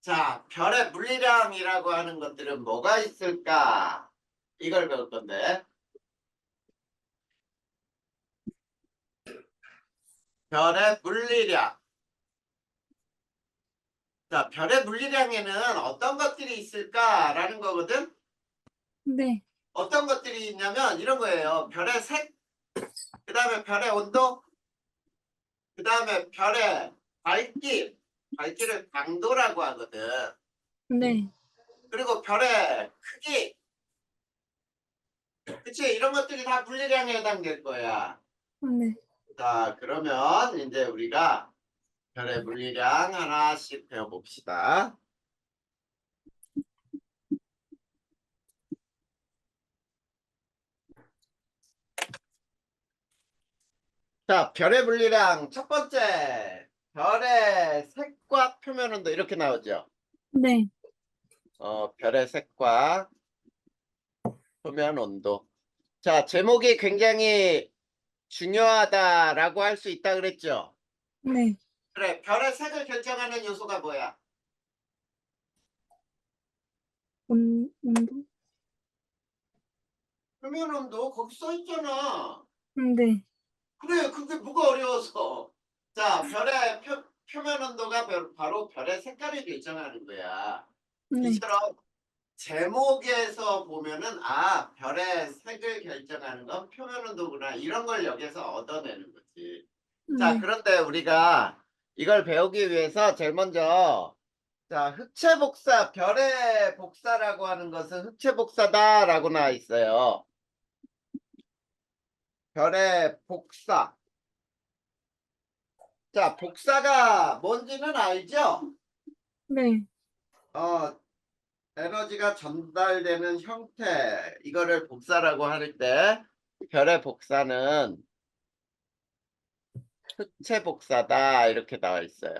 자, 별의 물리량이라고 하는 것들은 뭐가 있을까? 이걸 배울 건데, 별의 물리량. 자, 별의 물리량에는 어떤 것들이 있을까라는 거거든? 네, 어떤 것들이 있냐면 이런 거예요. 별의 색, 그 다음에 별의 온도, 그 다음에 별의 밝기, 밝기를 강도라고 하거든. 네, 그리고 별의 크기, 그치? 이런 것들이 다 물리량에 해당될 거야. 네, 자, 그러면 이제 우리가 별의 물리량 하나씩 배워봅시다. 자, 별의 물리량 첫 번째, 별의 색과 표면 온도 이렇게 나오죠. 네, 별의 색과 표면 온도. 자, 제목이 굉장히 중요하다라고 할 수 있다 그랬죠. 네. 그래, 별의 색을 결정하는 요소가 뭐야? 온도? 표면 온도 거기 써 있잖아. 네, 그래, 그게 뭐가 어려워서. 자, 별의 표면 온도가 바로 별의 색깔을 결정하는 거야. 네, 이처럼 제목에서 보면은 아, 별의 색을 결정하는 건 표면 온도구나. 이런 걸 여기서 얻어내는 거지. 자, 네, 그런데 우리가 이걸 배우기 위해서 제일 먼저 자, 흑체 복사, 별의 복사라고 하는 것은 흑체 복사다라고 나와 있어요. 별의 복사. 자, 복사가 뭔지는 알죠? 네, 어, 에너지가 전달되는 형태, 이거를 복사라고 할 때, 별의 복사는 흑체 복사다, 이렇게 나와 있어요.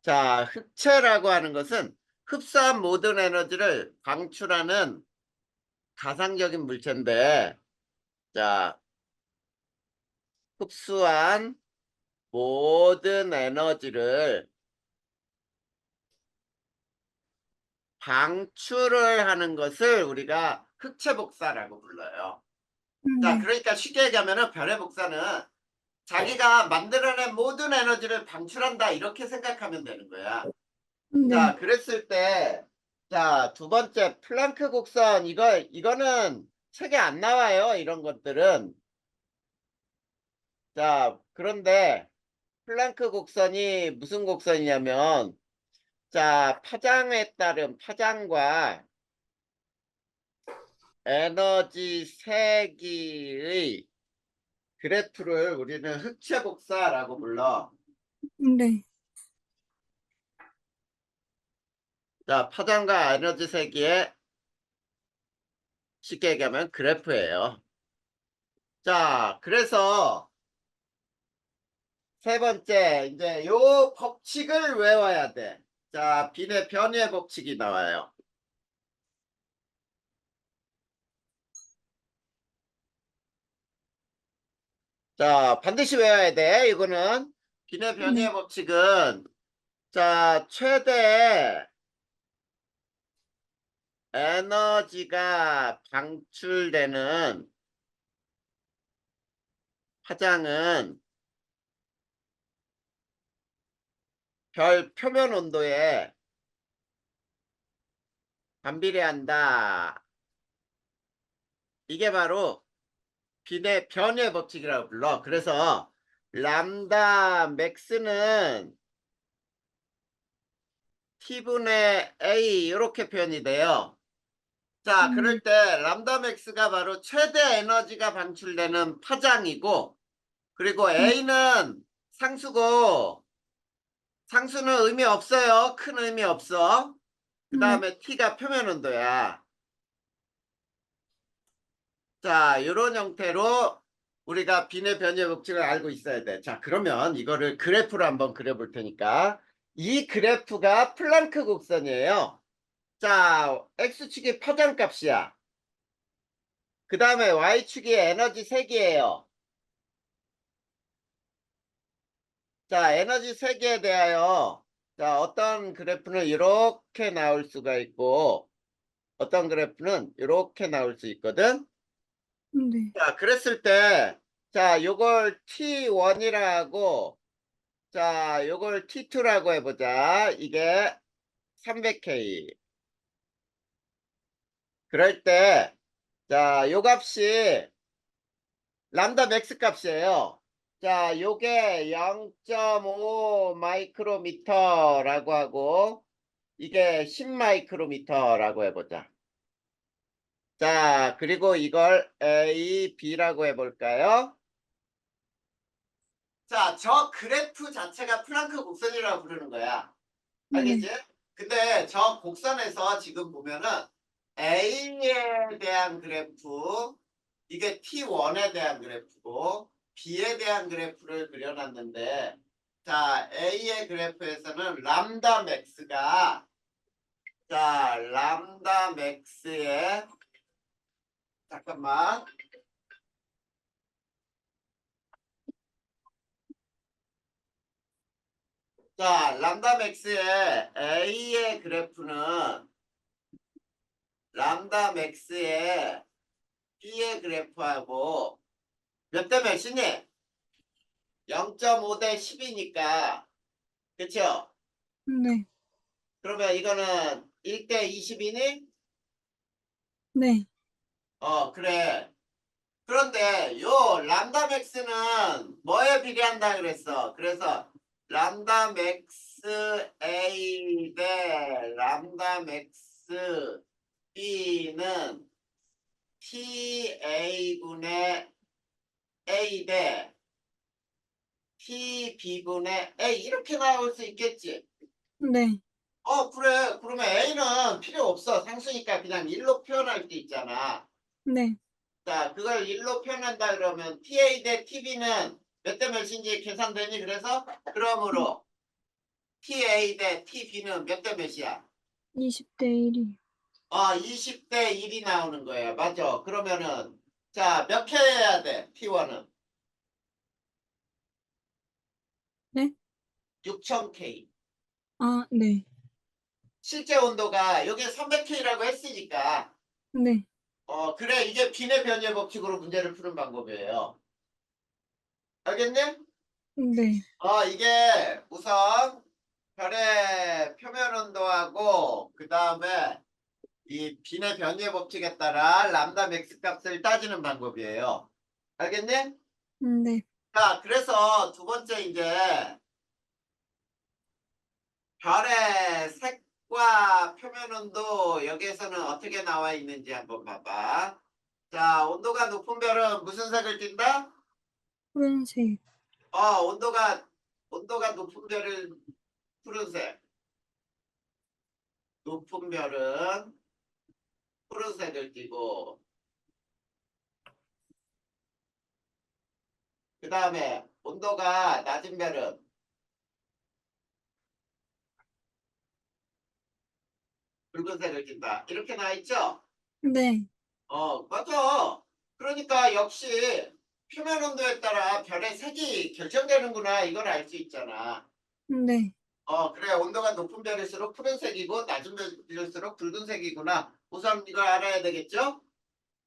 자, 흑체라고 하는 것은 흡사한 모든 에너지를 방출하는 가상적인 물체인데, 자, 흡수한 모든 에너지를 방출을 하는 것을 우리가 흑체 복사라고 불러요. 자, 네, 그러니까 쉽게 얘기하면 별의 복사는 자기가 만들어낸 모든 에너지를 방출한다 이렇게 생각하면 되는 거야. 자, 네, 그랬을 때, 자, 두 번째 플랑크 곡선 이거는 책에 안 나와요. 이런 것들은. 자, 그런데 플랑크 곡선이 무슨 곡선이냐면, 자, 파장에 따른 파장과 에너지 세기의 그래프를 우리는 흑체 복사라고 불러. 네, 자, 파장과 에너지 세기의 쉽게 얘기하면 그래프예요. 자, 그래서 세 번째, 이제 요 법칙을 외워야 돼. 자, 빈의 변의 법칙이 나와요. 자, 반드시 외워야 돼. 이거는 빈의 변의 네, 법칙은 자, 최대 에너지가 방출되는 파장은 별 표면 온도에 반비례한다. 이게 바로 빈의 변의 법칙이라고 불러. 그래서 람다 맥스는 t분의 a 이렇게 표현이 돼요. 자, 그럴 때 람다 맥스가 바로 최대 에너지가 방출되는 파장이고, 그리고 a는 상수고, 상수는 의미 없어요. 큰 의미 없어. 그 네, 다음에 t가 표면 온도야. 자, 이런 형태로 우리가 빈의 변의 법칙을 알고 있어야 돼. 자, 그러면 이거를 그래프로 한번 그려볼 테니까. 이 그래프가 플랑크 곡선이에요. 자, x축이 파장값이야. 그 다음에 y축이 에너지 세기예요. 자, 에너지 세기에 대하여 자, 어떤 그래프는 이렇게 나올 수가 있고, 어떤 그래프는 이렇게 나올 수 있거든. 네. 자, 그랬을 때, 자, 요걸 T1이라고, 자, 요걸 T2라고 해보자. 이게 300K. 그럴 때, 자, 요 값이 람다 맥스 값이에요. 자, 요게 0.5 마이크로미터라고 하고, 이게 10 마이크로미터라고 해보자. 자, 그리고 이걸 A, B라고 해볼까요? 자, 저 그래프 자체가 플랑크 곡선이라고 부르는 거야. 알겠지? 네. 근데 저 곡선에서 지금 보면은 A에 대한 그래프, 이게 T1에 대한 그래프고, B에 대한 그래프를 그려놨는데, 자, A의 그래프에서는 람다 맥스가, 자, 람다 맥스의, 잠깐만. 자, 람다 맥스의 A의 그래프는 람다 맥스의 B의 그래프하고 몇 대 몇이니? 0.5 대 10이니까. 그쵸? 네. 그러면 이거는 1 대 20이니? 네. 그래. 그런데 요 람다 맥스는 뭐에 비례한다 그랬어? 그래서 람다 맥스 A 대 람다 맥스 B는 TA분의 A 대 TB분의 A 이렇게 나올 수 있겠지. 네. 그래. 그러면 A는 필요 없어. 상수니까 그냥 1로 표현할 수 있잖아. 네. 자, 그걸 1로 표현한다 그러면 TA 대 TB는 몇 대 몇인지 계산되니? 그래서 그러므로 TA 대 TB는 몇 대 몇이야? 20대 1이. 20 대 1이 나오는 거야. 맞아. 그러면은 자, 몇 회 해야 돼? T1은 네? 6000K. 아, 네. 실제 온도가 여기 300K라고 했으니까 네. 그래 이게 빈의 변이의 법칙으로 문제를 푸는 방법이에요. 알겠니? 네. 이게 우선 별의 표면 온도하고 그 다음에 이 빈의 변이의 법칙에 따라 람다 맥스 값을 따지는 방법이에요. 알겠니? 네. 자, 그래서 두 번째 이제 별의 색과 표면 온도 여기에서는 어떻게 나와 있는지 한번 봐봐. 자, 온도가 높은 별은 무슨 색을 띈다? 푸른색. 온도가 높은 별은 푸른색. 높은 별은 푸른색을 띠고 그 다음에 온도가 낮은 별은 붉은색을 띈다. 이렇게 나와 있죠? 네. 맞아. 그러니까 역시 표면 온도에 따라 별의 색이 결정되는구나. 이걸 알 수 있잖아. 네. 그래. 온도가 높은 별일수록 푸른색이고 낮은 별일수록 붉은색이구나. 우선 이걸 알아야 되겠죠?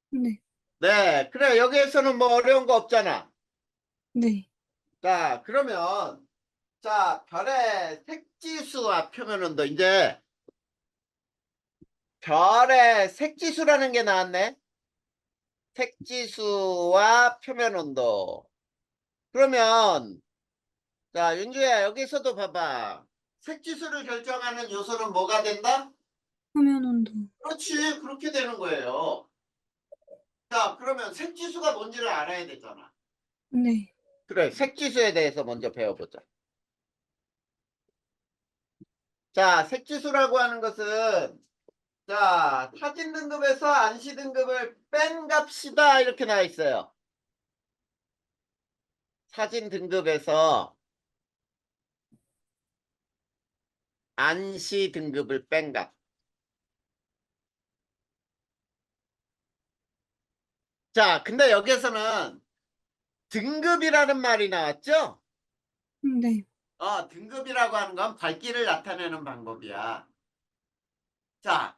네. 네. 그래. 여기에서는 뭐 어려운 거 없잖아. 네. 자, 그러면 자, 별의 색지수와 표면 온도 이제 별의 색지수라는 게 나왔네. 색지수와 표면 온도. 그러면 자, 윤주야 여기서도 봐봐. 색지수를 결정하는 요소는 뭐가 된다? 표면 온도. 그렇지. 그렇게 되는 거예요. 자, 그러면 색지수가 뭔지를 알아야 되잖아. 네. 그래, 색지수에 대해서 먼저 배워보자. 자, 색지수라고 하는 것은 자, 사진 등급에서 안시 등급을 뺀 값이다. 이렇게 나와 있어요. 사진 등급에서 안시 등급을 뺀 값. 자, 근데 여기에서는 등급이라는 말이 나왔죠? 네. 등급이라고 하는 건 밝기를 나타내는 방법이야. 자,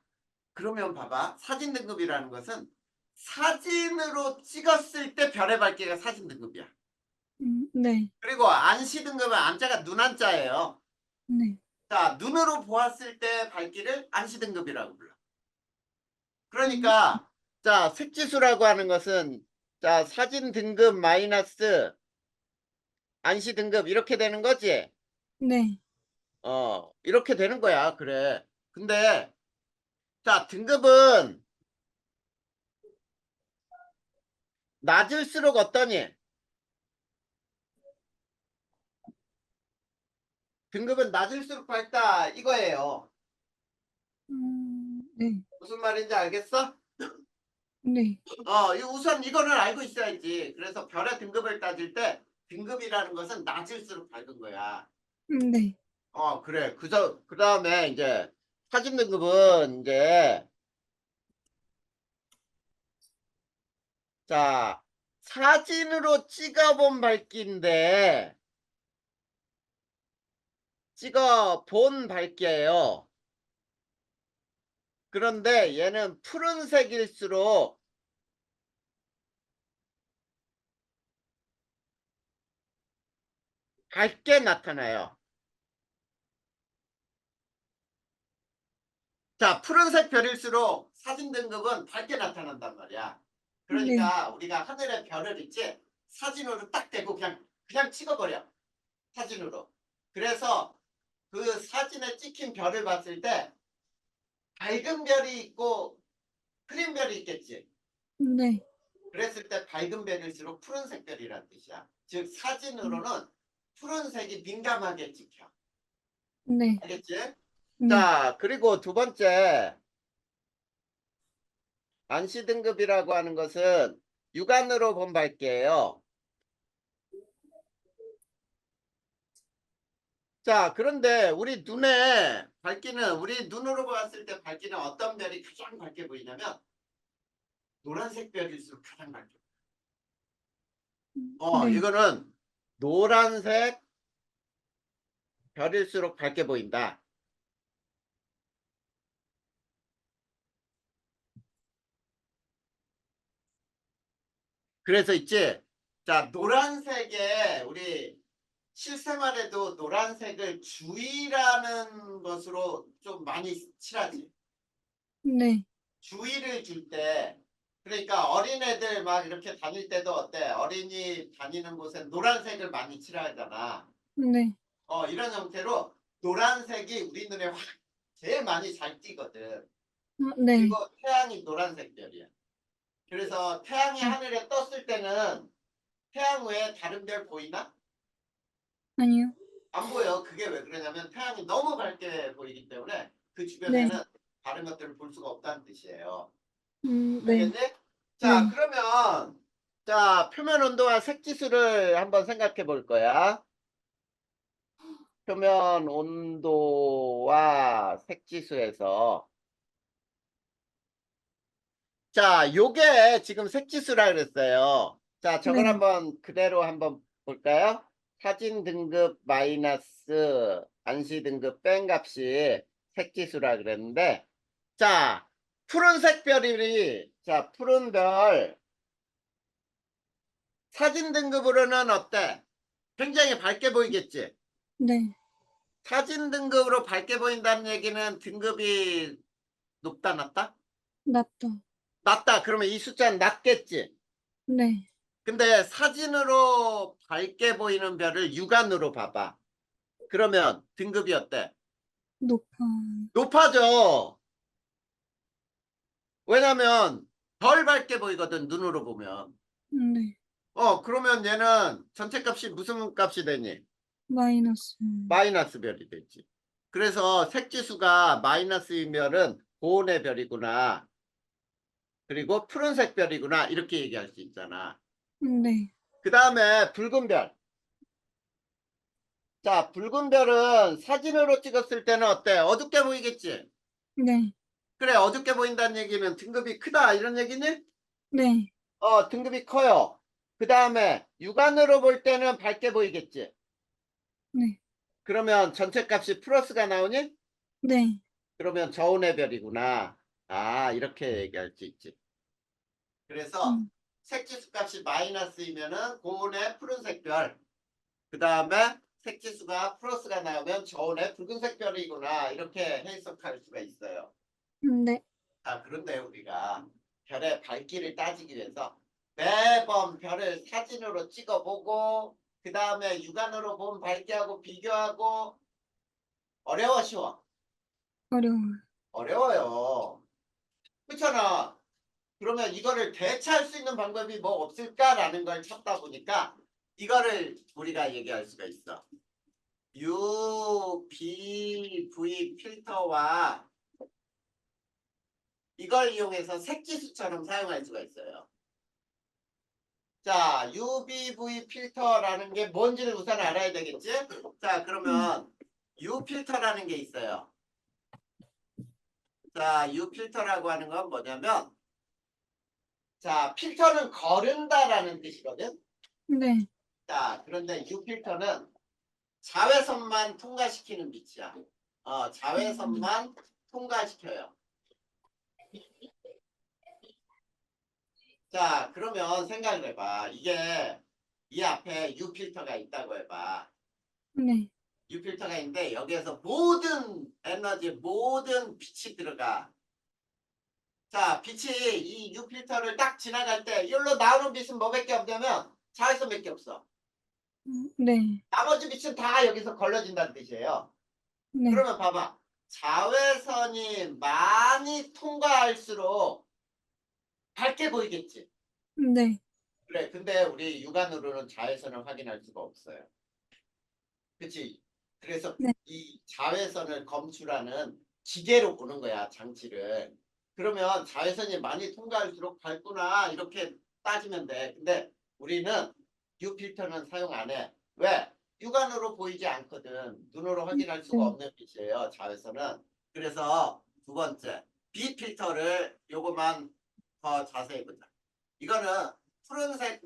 그러면 봐봐. 사진 등급이라는 것은 사진으로 찍었을 때 별의 밝기가 사진 등급이야. 네. 그리고 안시 등급은 안자가 눈안자예요. 네. 자, 눈으로 보았을 때 밝기를 안시 등급이라고 불러. 음, 그러니까 자, 색지수라고 하는 것은 자, 사진 등급 마이너스 안시 등급 이렇게 되는 거지? 네. 이렇게 되는 거야. 그래. 근데 자, 등급은 낮을수록 어떠니? 등급은 낮을수록 밝다 이거예요. 네. 무슨 말인지 알겠어? 네. 우선 이거는 알고 있어야지. 그래서 별의 등급을 따질 때 등급이라는 것은 낮을수록 밝은 거야. 네. 그래. 그 다음에 이제 사진 등급은 이제 자, 사진으로 찍어본 밝기인데 찍어본 밝기예요. 그런데 얘는 푸른색일수록 밝게 나타나요. 자, 푸른색 별일수록 사진 등급은 밝게 나타난단 말이야. 네. 그러니까 우리가 하늘에 별을 있지 사진으로 딱 대고 그냥 찍어버려. 사진으로. 그래서 그 사진에 찍힌 별을 봤을 때 밝은 별이 있고 흐린 별이 있겠지. 네. 그랬을 때 밝은 별일수록 푸른색 별이란 뜻이야. 즉 사진으로는 푸른색이 민감하게 찍혀. 네. 알겠지? 네. 자, 그리고 두 번째 안시 등급이라고 하는 것은 육안으로 본 밝기예요. 자, 그런데 우리 눈에 밝기는 우리 눈으로 봤을 때 밝기는 어떤 별이 가장 밝게 보이냐면 노란색 별일수록 가장 밝게. 네. 이거는 노란색 별일수록 밝게 보인다. 그래서 있지. 자, 노란색에 우리 실생활에도 노란색을 주의라는 것으로 좀 많이 칠하지. 네. 주의를 줄 때, 그러니까 어린애들 막 이렇게 다닐 때도 어때? 어린이 다니는 곳에 노란색을 많이 칠하잖아. 네. 이런 형태로 노란색이 우리 눈에 확 제일 많이 잘 띄거든. 그리고 네. 태양이 노란색 별이야. 그래서 태양이 하늘에 떴을 때는 태양 외에 다른 별 보이나? 아니요. 안 보여. 그게 왜 그러냐면 태양이 너무 밝게 보이기 때문에 그 네. 주변에는 다른 것들을 볼 수가 없다는 뜻이에요. 네. 알겠니? 자, 네. 그러면 자, 표면 온도와 색지수를 한번 생각해 볼 거야. 표면 온도와 색지수에서 자, 요게 지금 색지수라 그랬어요. 자, 저걸 네. 한번 그대로 한번 볼까요? 사진 등급 마이너스 안시 등급 뺀 값이 색지수라 그랬는데 자, 푸른색 별이 자, 푸른 별 사진 등급으로는 어때? 굉장히 밝게 보이겠지? 네. 사진 등급으로 밝게 보인다는 얘기는 등급이 높다, 낮다? 낮다. 낮다. 그러면 이 숫자는 낮겠지? 네. 근데 사진으로 밝게 보이는 별을 육안으로 봐봐. 그러면 등급이 어때? 높아. 높아져. 왜냐면 덜 밝게 보이거든, 눈으로 보면. 네. 그러면 얘는 전체 값이 무슨 값이 되니? 마이너스. 마이너스 별이 되지. 그래서 색지수가 마이너스인 별은 고온의 별이구나. 그리고 푸른색 별이구나. 이렇게 얘기할 수 있잖아. 네. 그 다음에 붉은 별. 자, 붉은 별은 사진으로 찍었을 때는 어때? 어둡게 보이겠지? 네. 그래, 어둡게 보인다는 얘기는 등급이 크다. 이런 얘기니? 네. 등급이 커요. 그 다음에 육안으로 볼 때는 밝게 보이겠지? 네. 그러면 전체 값이 플러스가 나오니? 네. 그러면 저온의 별이구나. 아, 이렇게 얘기할 수 있지. 그래서 음, 색지수 값이 마이너스이면은 고온의 푸른색 별. 그 다음에 색지수가 플러스가 나오면 저온의 붉은색 별이구나. 이렇게 해석할 수가 있어요. 네. 자, 그런데 우리가 별의 밝기를 따지기 위해서 매번 별을 사진으로 찍어보고 그 다음에 육안으로 본 밝기하고 비교하고 어려워 쉬워? 어려워요. 어려워요. 그렇잖아. 그러면 이거를 대체할 수 있는 방법이 뭐 없을까라는 걸 찾다 보니까 이거를 우리가 얘기할 수가 있어. UVV 필터와 이걸 이용해서 색지수처럼 사용할 수가 있어요. 자, UVV 필터라는 게 뭔지를 우선 알아야 되겠지? 자, 음, 그러면 U 필터라는 게 있어요. 자, U 필터라고 하는 건 뭐냐면 자, 필터는 거른다라는 뜻이거든. 네. 자, 그런데 U 필터는 자외선만 통과시키는 빛이야. 음, 자외선만 통과시켜요. 자, 그러면 생각을 해봐. 이게 이 앞에 U 필터가 있다고 해봐. 네. U 필터가 있는데 여기에서 모든 에너지, 모든 빛이 들어가. 자, 빛이 이 U 필터를 딱 지나갈 때 이걸로 나오는 빛은 뭐밖에 없냐면 자외선밖에 없어. 네. 나머지 빛은 다 여기서 걸러진다는 뜻이에요. 네. 그러면 봐봐. 자외선이 많이 통과할수록 밝게 보이겠지. 네. 그래. 근데 우리 육안으로는 자외선을 확인할 수가 없어요. 그치? 그래서 네. 이 자외선을 검출하는 기계로 보는 거야, 장치를. 그러면 자외선이 많이 통과할수록 밝구나, 이렇게 따지면 돼. 근데 우리는 U 필터는 사용 안 해. 왜? 육안으로 보이지 않거든. 눈으로 확인할 수가 네. 없는 빛이에요, 자외선은. 그래서 두 번째, B 필터를 요거만 더 자세히 보자. 이거는 푸른색만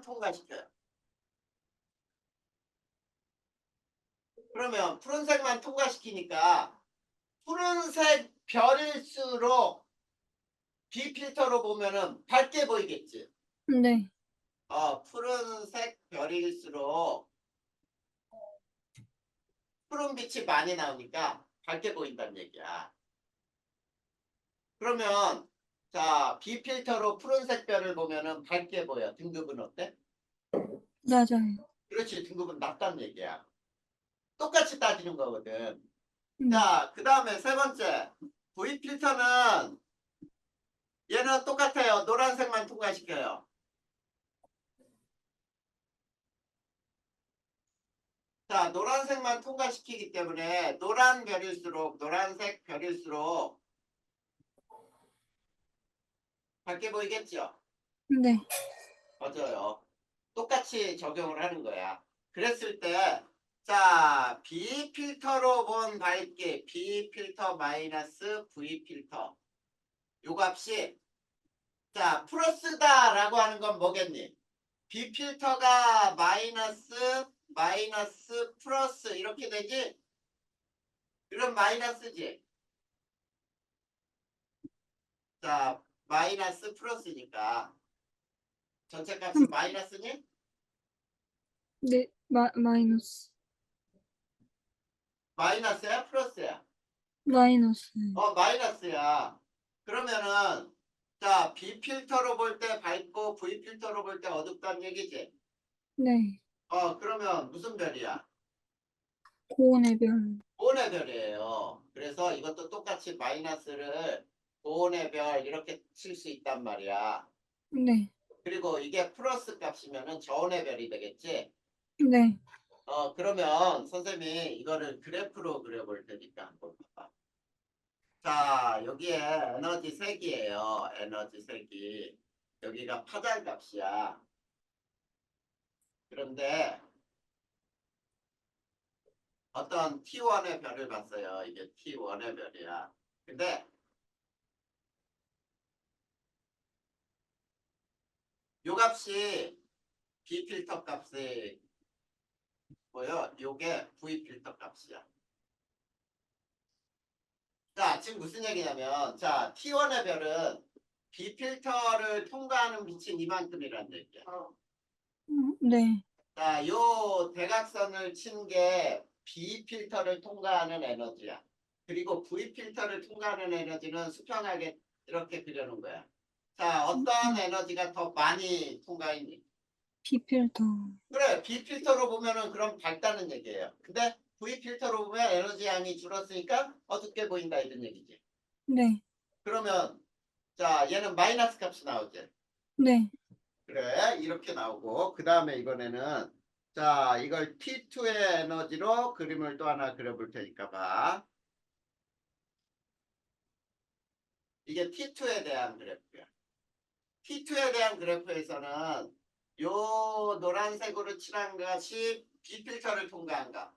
통과시켜요. 그러면 푸른색만 통과시키니까 푸른색 별일수록 B필터로 보면은 밝게 보이겠지. 네. 푸른색 별일수록 푸른 빛이 많이 나오니까 밝게 보인다는 얘기야. 그러면 자, B필터로 푸른색 별을 보면은 밝게 보여. 등급은 어때? 맞아요. 그렇지, 등급은 낮다는 얘기야. 똑같이 따지는 거거든. 음, 자, 그 다음에 세 번째. V필터는 얘는 똑같아요. 노란색만 통과시켜요. 자, 노란색만 통과시키기 때문에 노란색 별일수록 밝게 보이겠죠? 네. 맞아요. 똑같이 적용을 하는 거야. 그랬을 때, 자, B 필터로 본 밝기, B 필터 마이너스 V 필터. 요 값이, 자, 플러스다라고 하는 건 뭐겠니? B 필터가 마이너스, 플러스 이렇게 되지? 그럼 마이너스지. 자, 마이너스 플러스니까 전체 값이 마이너스니? 네. 마이너스. 마이너스야? 플러스야? 마이너스. 마이너스야. 그러면은 자, B 필터로 볼 때 밝고 V 필터로 볼 때 어둡다는 얘기지? 네. 그러면 무슨 별이야? 고온의 별. 고온의 별이에요. 그래서 이것도 똑같이 마이너스를 고온의 별 이렇게 칠 수 있단 말이야. 네. 그리고 이게 플러스 값이면은 저온의 별이 되겠지? 네. 그러면 선생님이 이거를 그래프로 그려볼 테니까 한번 봐봐. 자, 여기에 에너지 색이에요. 에너지 색이. 여기가 파장 값이야. 그런데 어떤 T1의 별을 봤어요. 이게 T1의 별이야. 근데 요 값이 B 필터 값이 보여? 요게 V 필터 값이야. 자, 지금 무슨 얘기냐면, 자, T1의 별은 B 필터를 통과하는 빛이 이만큼이란 얘기야. 네. 자, 요 대각선을 친 게 B 필터를 통과하는 에너지야. 그리고 V 필터를 통과하는 에너지는 수평하게 이렇게 그려놓은 거야. 자, 어떤 에너지가 더 많이 통과했니? B필터. 그래, B 필터로 보면은 그럼 밝다는 얘기예요. 근데 V 필터로 보면 에너지 양이 줄었으니까 어둡게 보인다 이런 얘기지. 네. 그러면 자, 얘는 마이너스 값이 나오지. 네. 그래, 이렇게 나오고 그 다음에 이번에는 자, 이걸 T2의 에너지로 그림을 또 하나 그려볼 테니까 봐. 이게 T2에 대한 그래프야. T2에 대한 그래프에서는 요 노란색으로 칠한 것이 B 필터를 통과한 값.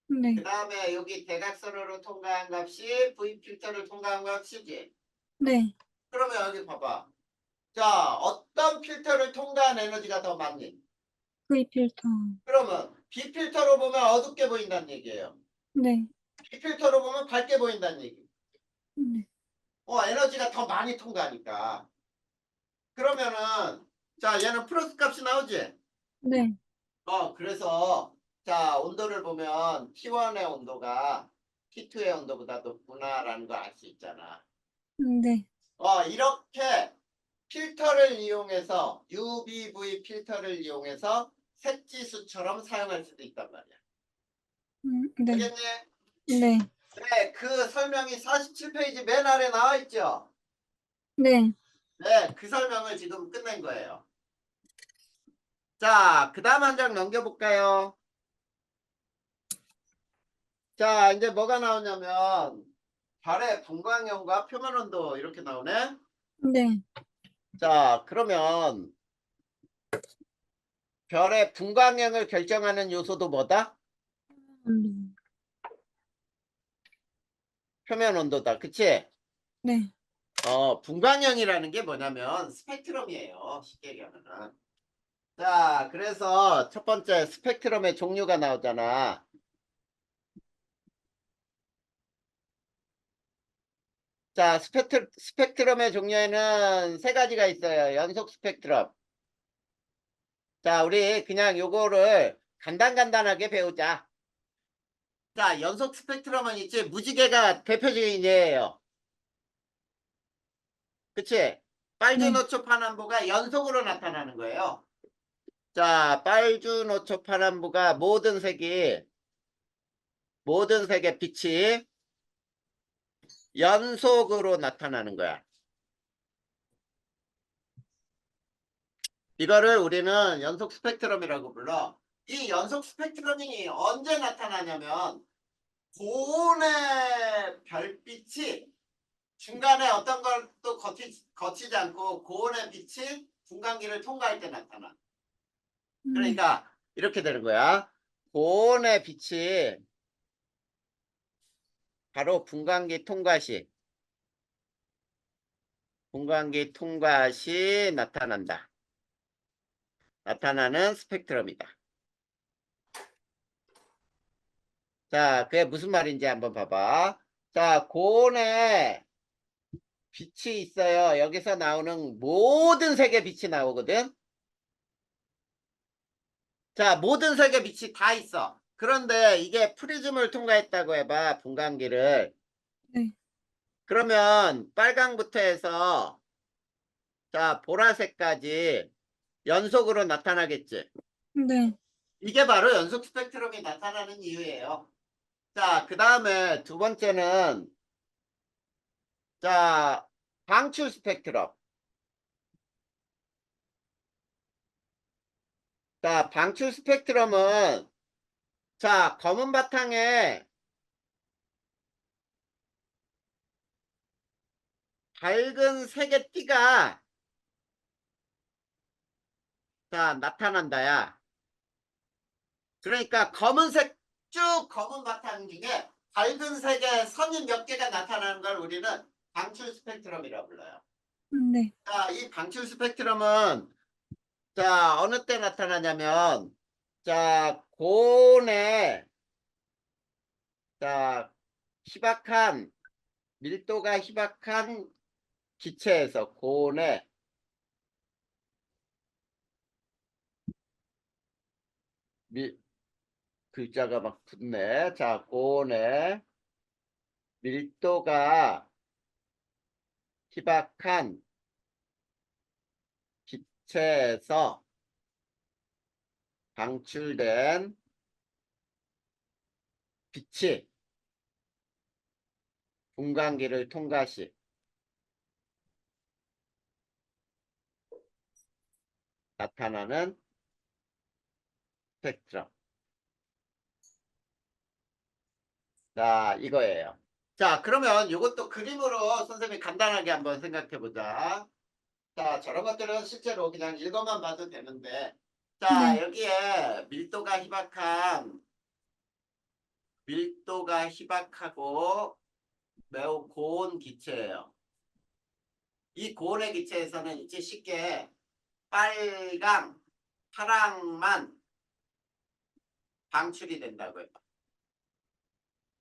그 네. 다음에 여기 대각선으로 통과한 값이 V 필터를 통과한 값이지. 네. 그러면 여기 봐봐. 자, 어떤 필터를 통과한 에너지가 더 많니? V필터. 그러면 B 필터로 보면 어둡게 보인다는 얘기예요. 네. B 필터로 보면 밝게 보인다는 얘기. 네. 에너지가 더 많이 통과하니까. 그러면은 자, 얘는 플러스 값이 나오지? 네. 그래서 자, 온도를 보면 T1의 온도가 T2의 온도보다 높구나라는 걸 알 수 있잖아. 네. 이렇게 필터를 이용해서 UVV 필터를 이용해서 색지수처럼 사용할 수도 있단 말이야. 네. 알겠니? 네. 네, 그 설명이 47페이지 맨 아래 나와 있죠? 네. 네, 그 설명을 지금 끝낸 거예요. 자, 그 다음 한 장 넘겨볼까요? 자, 이제 뭐가 나오냐면 별의 분광형과 표면 온도 이렇게 나오네. 네. 자, 그러면 별의 분광형을 결정하는 요소도 뭐다? 표면 온도다. 그치? 네. 분광형이라는 게 뭐냐면 스펙트럼이에요. 쉽게 얘기하면은. 자, 그래서 첫 번째 스펙트럼의 종류가 나오잖아. 자, 스펙트럼의 종류에는 세 가지가 있어요. 연속 스펙트럼. 자, 우리 그냥 요거를 간단하게 배우자. 자, 연속 스펙트럼은 있지. 무지개가 대표적인 예예요. 그치? 네. 빨주노초 파남보가 연속으로 나타나는 거예요. 자, 빨주노초 파남보가 모든 색의 빛이 연속으로 나타나는 거야. 이거를 우리는 연속 스펙트럼이라고 불러. 이 연속 스펙트럼이 언제 나타나냐면 고온의 별빛이 중간에 어떤 것도 거치지 않고 고온의 빛이 분광기를 통과할 때 나타나. 네. 그러니까 이렇게 되는 거야. 고온의 빛이 바로 분광기 통과 시 나타난다. 나타나는 스펙트럼이다. 자, 그게 무슨 말인지 한번 봐봐. 자, 고온에 빛이 있어요. 여기서 나오는 모든 색의 빛이 나오거든. 자, 모든 색의 빛이 다 있어. 그런데 이게 프리즘을 통과했다고 해봐, 분광기를. 네. 그러면 빨강부터 해서 자, 보라색까지 연속으로 나타나겠지. 네. 이게 바로 연속 스펙트럼이 나타나는 이유예요. 자, 그 다음에 두 번째는 자, 방출 스펙트럼. 자, 방출 스펙트럼은 자, 검은 바탕에 밝은 색의 띠가 자, 나타난다야. 그러니까 검은색 쭉 검은 바탕 중에 밝은 색의 선이 몇 개가 나타나는 걸 우리는 방출 스펙트럼이라고 불러요. 네. 자, 이 방출 스펙트럼은 자, 어느 때 나타나냐면 자, 고온에, 자, 희박한, 밀도가 희박한 기체에서 고온에 밀, 글자가 막 붙네. 자, 고온에 밀도가 희박한 기체에서 방출된 빛이 분광기를 통과 시 나타나는 스펙트럼. 자, 이거예요. 자, 그러면 이것도 그림으로 선생님이 간단하게 한번 생각해 보자. 자, 저런 것들은 실제로 그냥 읽어만 봐도 되는데, 자, 네. 여기에 밀도가 희박하고 매우 고온 기체예요. 이 고온의 기체에서는 이제 쉽게 빨강, 파랑만 방출이 된다고요.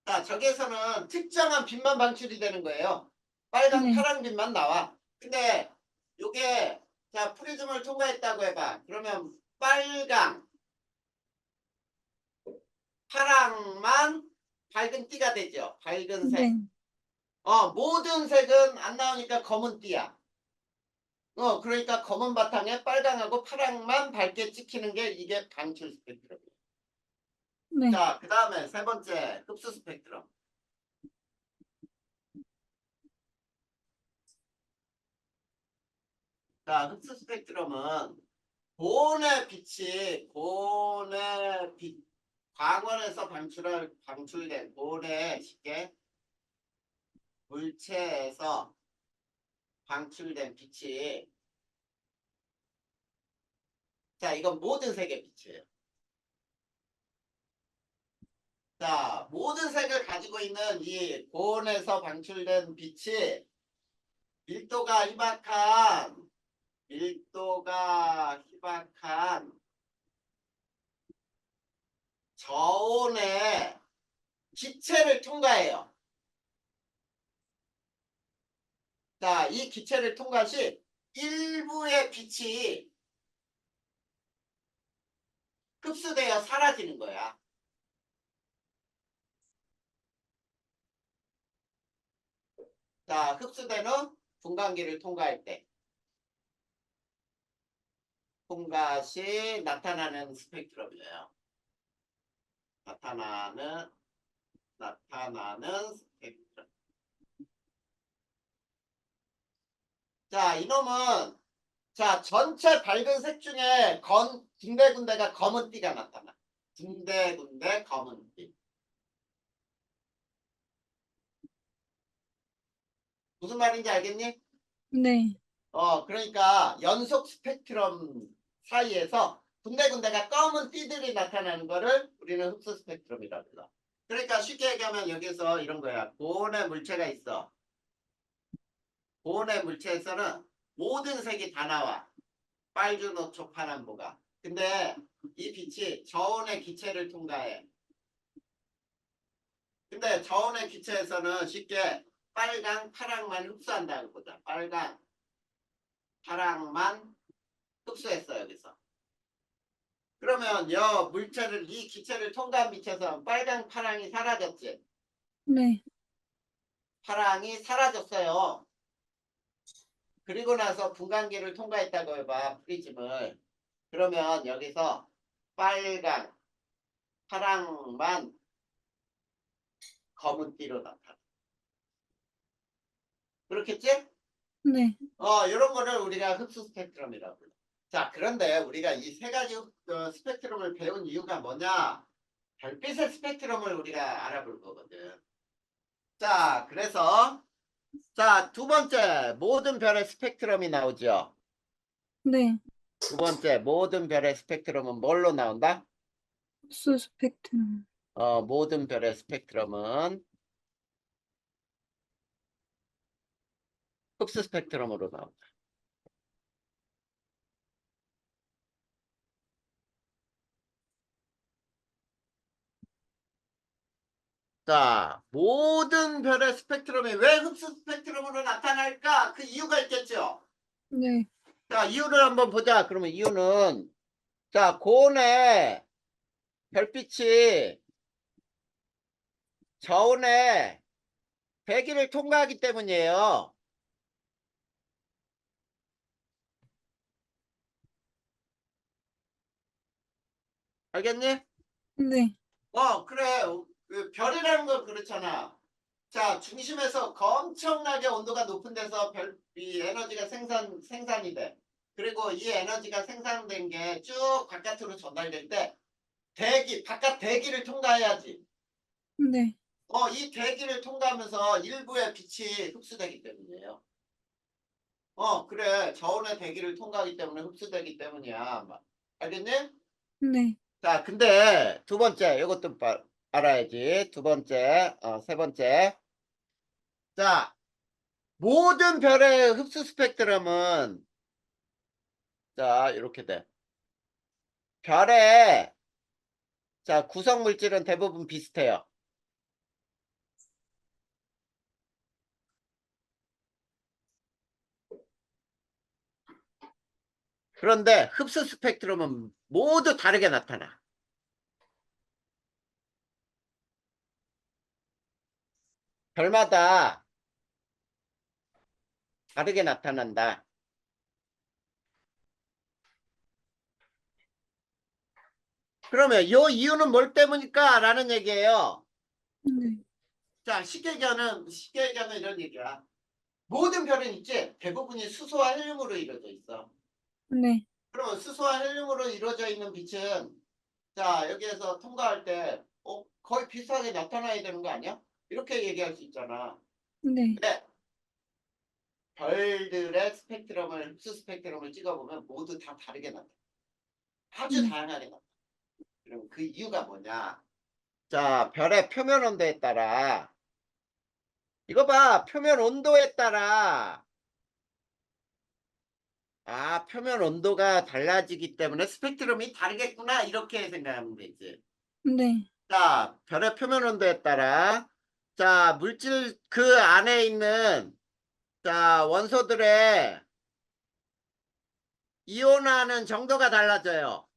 자, 저기에서는 특정한 빛만 방출이 되는 거예요. 빨강, 네. 파랑 빛만 나와. 근데 요게 자, 프리즘을 통과했다고 해봐. 그러면 빨강, 파랑만 밝은 띠가 되죠. 밝은 색. 네. 모든 색은 안 나오니까 검은 띠야. 그러니까 검은 바탕에 빨강하고 파랑만 밝게 찍히는 게 이게 방출 스펙트럼이에요. 네. 자, 그 다음에 세 번째 흡수 스펙트럼. 자, 흡수 스펙트럼은 고온의 빛, 광원에서 방출된 고온의 쉽게 물체에서 방출된 빛이, 자, 이건 모든 색의 빛이에요. 자, 모든 색을 가지고 있는 이 고온에서 방출된 빛이 밀도가 희박한, 밀도가 희박한 저온의 기체를 통과해요. 자, 이 기체를 통과 시 일부의 빛이 흡수되어 사라지는 거야. 자, 흡수되는 분광기를 통과할 때 통과 시 나타나는 스펙트럼이에요. 나타나는 스펙트럼. 자, 이놈은 자, 전체 밝은 색 중에 군데군데가 검은 띠가 나타나. 군데군데 검은 띠. 무슨 말인지 알겠니? 네. 그러니까 연속 스펙트럼 사이에서 군데군데가 검은 띠들이 나타나는 거를 우리는 흡수 스펙트럼이라고 불러. 그러니까 쉽게 얘기하면 여기서 이런 거야. 고온의 물체가 있어. 고온의 물체에서는 모든 색이 다 나와. 빨주, 노초, 파란보가. 근데 이 빛이 저온의 기체를 통과해. 근데 저온의 기체에서는 쉽게 빨강, 파랑만 흡수한다는 거죠. 빨강, 파랑만 흡수했어 여기서. 그러면 이 기체를 통과한 빛에서 빨강, 파랑이 사라졌지. 네. 파랑이 사라졌어요. 그리고 나서 분광기를 통과했다고 해봐, 프리즘을. 그러면 여기서 빨강, 파랑만 검은 띠로 나타나. 그렇겠지? 네. 이런 거를 우리가 흡수 스펙트럼이라고 불러. 자, 그런데 우리가 이 세 가지 스펙트럼을 배운 이유가 뭐냐? 별빛의 스펙트럼을 우리가 알아볼 거거든. 자, 그래서 자, 두 번째 모든 별의 스펙트럼이 나오죠. 네. 두 번째 모든 별의 스펙트럼은 뭘로 나온다? 흡수 스펙트럼. 모든 별의 스펙트럼은 흡수 스펙트럼으로 나온다. 자, 모든 별의 스펙트럼이 왜 흡수 스펙트럼으로 나타날까? 그 이유가 있겠죠? 네. 자, 이유를 한번 보자. 그러면 이유는, 자, 고온의 별빛이 저온의 대기를 통과하기 때문이에요. 알겠니? 네. 그래. 그 별이라는 건 그렇잖아. 자, 중심에서 엄청나게 온도가 높은 데서 이 에너지가 생산이 돼. 그리고 이 에너지가 생산된 게 쭉 바깥으로 전달될 때 바깥 대기를 통과해야지. 네. 이 대기를 통과하면서 일부의 빛이 흡수되기 때문이에요. 그래. 저온의 대기를 통과하기 때문에 흡수되기 때문이야. 알겠니? 네. 자, 근데 두 번째, 이것도 알아야지. 두 번째, 세 번째. 자, 모든 별의 흡수 스펙트럼은 자, 이렇게 돼. 별의 자, 구성 물질은 대부분 비슷해요. 그런데 흡수 스펙트럼은 모두 다르게 나타나. 별마다 다르게 나타난다. 그러면 이 이유는 뭘 때문일까? 라는 얘기예요. 네. 자, 쉽게 얘기하면 이런 얘기야. 모든 별은 있지? 대부분이 수소와 헬륨으로 이루어져 있어. 네. 그러면 수소와 헬륨으로 이루어져 있는 빛은 자, 여기에서 통과할 때 거의 비슷하게 나타나야 되는 거 아니야? 이렇게 얘기할 수 있잖아. 네. 근데 별들의 스펙트럼을 흡수 스펙트럼을 찍어보면 모두 다 다르게 나타나. 아주 네. 다양하게 나타나. 그럼 그 이유가 뭐냐? 자, 별의 표면 온도에 따라 이거 봐. 표면 온도에 따라 표면 온도가 달라지기 때문에 스펙트럼이 다르겠구나. 이렇게 생각하면 되지. 네. 자, 별의 표면 온도에 따라 자, 물질 그 안에 있는 자, 원소들의 이온화하는 정도가 달라져요.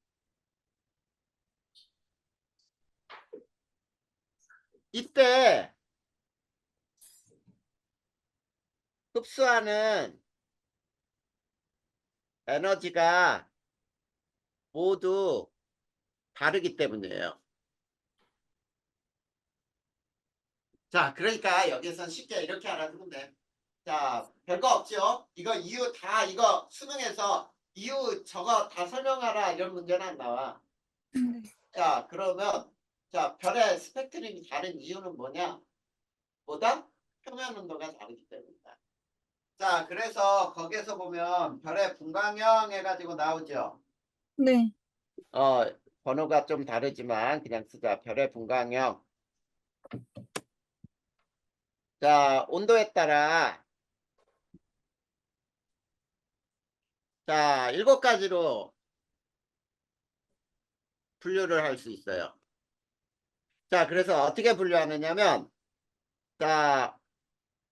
이때 흡수하는 에너지가 모두 다르기 때문이에요. 자, 그러니까 여기선 쉽게 이렇게 알아두면 돼. 자, 별거 없죠? 이거 이유 다 이거 수능에서 이유 저거 다 설명하라 이런 문제는 안 나와. 네. 자, 그러면 자, 별의 스펙트럼이 다른 이유는 뭐냐? 보다 표면 온도가 다르기 때문이다. 자, 그래서 거기에서 보면 별의 분광형 해가지고 나오죠. 네. 어, 번호가 좀 다르지만 그냥 쓰자. 별의 분광형. 자, 온도에 따라 자, 7가지로 분류를 할 수 있어요. 자, 그래서 어떻게 분류하느냐면 자,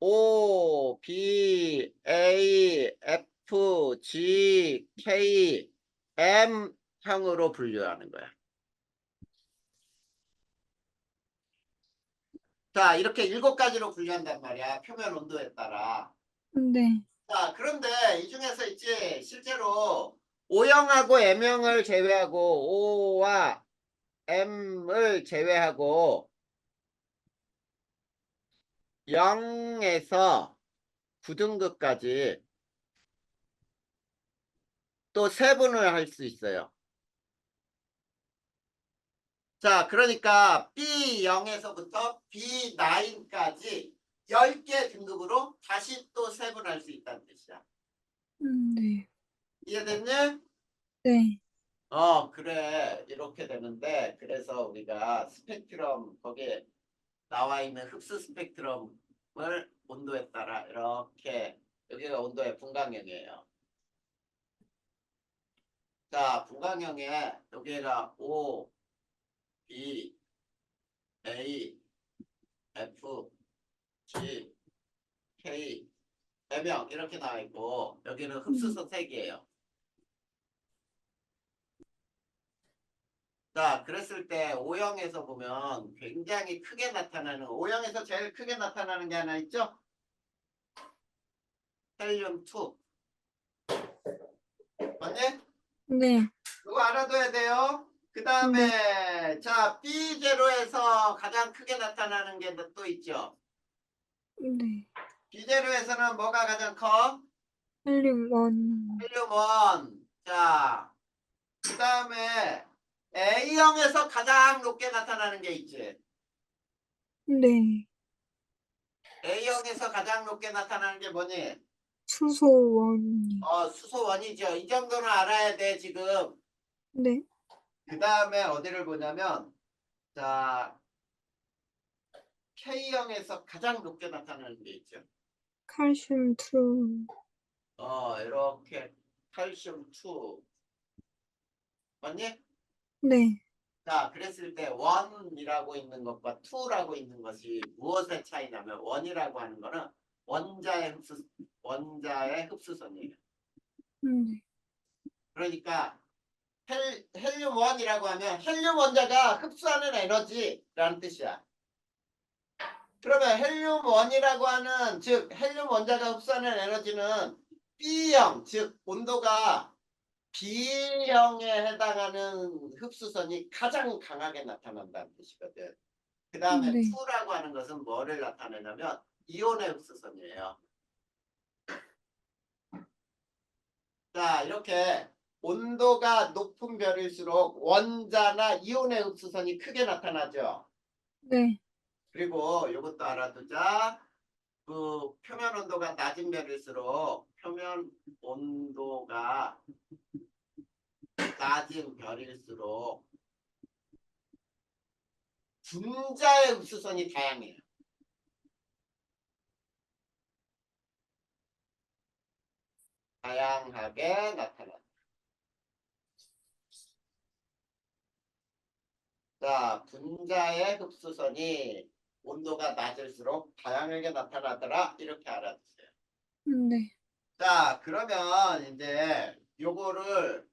O, B, A, F, G, K, M 형으로 분류하는 거야. 자, 이렇게 7가지로 분류한단 말이야. 표면 온도에 따라. 네. 자, 그런데 이 중에서 있지, 실제로 O형하고 M형을 제외하고, O와 M을 제외하고, 0에서 9등급까지 또 세분을 할 수 있어요. 자, 그러니까 B0에서부터 B9까지 10개 등급으로 다시 또 세분할 수 있다는 뜻이야. 네. 이해됐니? 네. 그래. 이렇게 되는데, 그래서 우리가 스펙트럼, 거기에 나와 있는 흡수 스펙트럼을 온도에 따라 이렇게, 여기가 온도의 분광형이에요. 자, 분광형에 여기가 O, B, A, F, G, K, M형 이렇게 나와 있고 여기는 흡수선 3개예요. 자, 그랬을 때 O형에서 보면 굉장히 크게 나타나는 O형에서 제일 크게 나타나는 게 하나 있죠? 헬륨2. 맞니? 네. 그거 알아둬야 돼요. 그 네. 다음에 자 B0에서 가장 크게 나타나는 게 또 있죠. 네. B0에서는 뭐가 가장 커? 헬륨 1. 헬륨1. 자, 그 다음에 A형에서 가장 높게 나타나는 게 있지. 네. A형에서 가장 높게 나타나는 게 뭐니? 수소 1. 수소원이죠. 이 정도는 알아야 돼, 지금. 네. 그 다음에 어디를 보냐면, 자, K형에서 가장 높게 나타나는 게 있죠. 칼슘 2. 이렇게 칼슘2. 맞니? 네. 자, 그랬을 때 1이라고 있는 것과 2라고 있는 것이 무엇의 차이냐면 1이라고 하는 거는 원자의 흡수선이에요. 네. 그러니까 헬륨 1이라고 하면 헬륨 원자가 흡수하는 에너지라는 뜻이야. 그러면 헬륨 1이라고 하는 즉 헬륨 원자가 흡수하는 에너지는 B형 즉 온도가 B형에 해당하는 흡수선이 가장 강하게 나타난다는 뜻이거든. 그 다음에 네. 2라고 하는 것은 뭐를 나타내냐면 이온의 흡수선이에요. 자, 이렇게 온도가 높은 별일수록 원자나 이온의 흡수선이 크게 나타나죠. 네. 그리고 이것도 알아두자. 그 표면 온도가 낮은 별일수록 표면 온도가 낮은 별일수록 분자의 흡수선이 다양해요. 다양하게 나타난다. 자, 분자의 흡수선이 온도가 낮을수록 다양하게 나타나더라. 이렇게 알아두세요. 네. 자, 그러면 이제 요거를